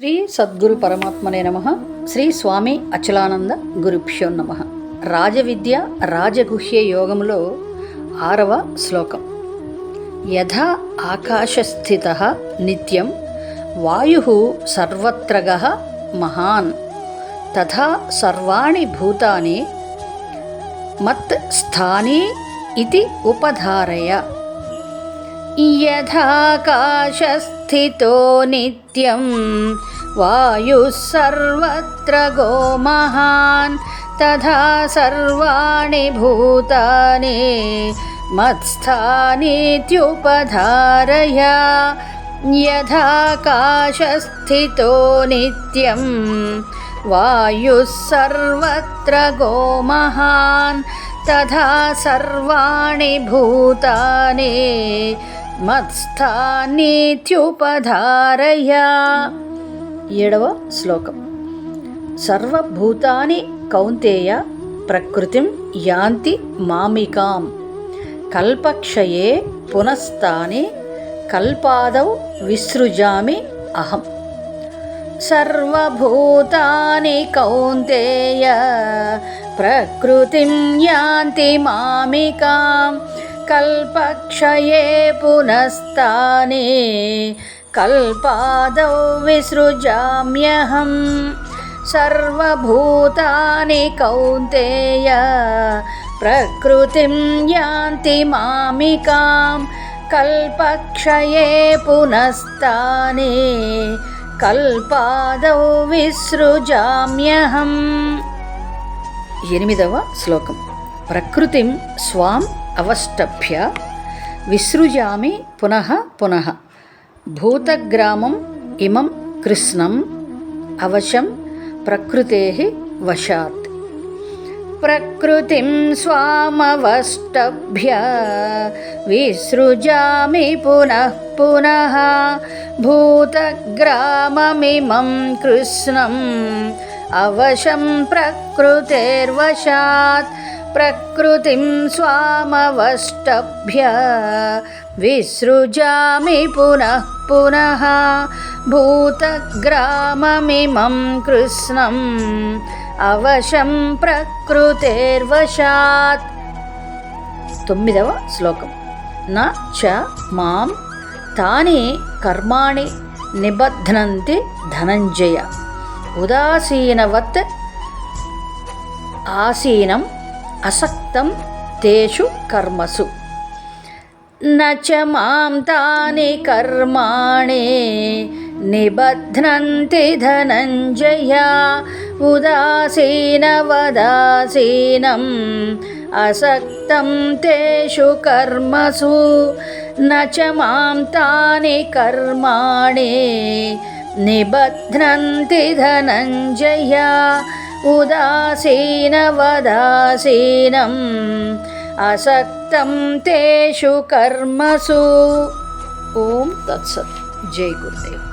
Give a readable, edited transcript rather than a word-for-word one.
శ్రీ సద్గురు పరమాత్మనే నమః. శ్రీ స్వామి అచలానంద గురుభ్యో నమః. రాజవిద్య రాజగుహ్య యోగములో 6వ శ్లోకం. యథా ఆకాశస్థితః నిత్యం వాయుః సర్వత్రగః మహాన్ తథా సర్వాణి భూతాని మత్ స్థానే ఇతి ఉపధారయ. యథాకాశస్థితో నిత్యం వాయుః సర్వత్ర గో మహాన్ తథా సర్వాణి భూతాని మత్స్థానేత్యుపధారయ. యథాకాశస్థితో నిత్యం వాయుః సర్వత్ర గో మహాన్ తథా సర్వాణి భూతాని మత్స్థానేత్యుపధారయ. 7వ శ్లోకం. సర్వభూతాని కౌంతేయ ప్రకృతిం యాంతి మామికాం కల్పక్షయే పునస్తాని కల్పాదౌ విసృజామి అహం. సర్వభూతాని కౌంతేయ ప్రకృతిం యాంతి మామికాం కల్పక్షయే పునస్తాని కల్పాదౌ విసృజామ్యహం. సర్వభూతాని కౌంతేయ ప్రకృతిం యాంతి మామికాం కల్పక్షయే పునస్తాని కల్పాదౌ విసృజామ్యహం. 8వ శ్లోకం. ప్రకృతిం స్వాం అవష్టభ్య విసృజామి పునః పునః భూతగ్రామం ఇమం కృష్ణం అవశం ప్రకృతేః వశాత్. ప్రకృతిం స్వామవష్టభ్య విసృజామి పునః పునః భూతగ్రామమిమం కృష్ణం అవశం ప్రకృతేర్వశాత్. ప్రకృతిం స్వామవష్టభ్య విసృజామి పునః పునః భూతగ్రామమిమం కృష్ణం అవశం ప్రకృతేర్వశాత్. 9వ శ్లోకం. న చ మాం తాని కర్మాణి నిబధ్నంతి ధనంజయ ఉదాసీనవత్ ఆసీనం అసక్తం తేషు కర్మసు. న చ మాం తాని కర్మాణి నిబధ్నంతి ధనంజయ ఉదాసీనవదాసీనం అసక్తం తేషు కర్మసు. న చ మాం తాని కర్మాణి నిబధ్నంతి ధనంజయ ఉదాసీనవదాసీనం అసక్తం తేషు కర్మసు. ఓం తత్సత్. జై గురుదేవ్.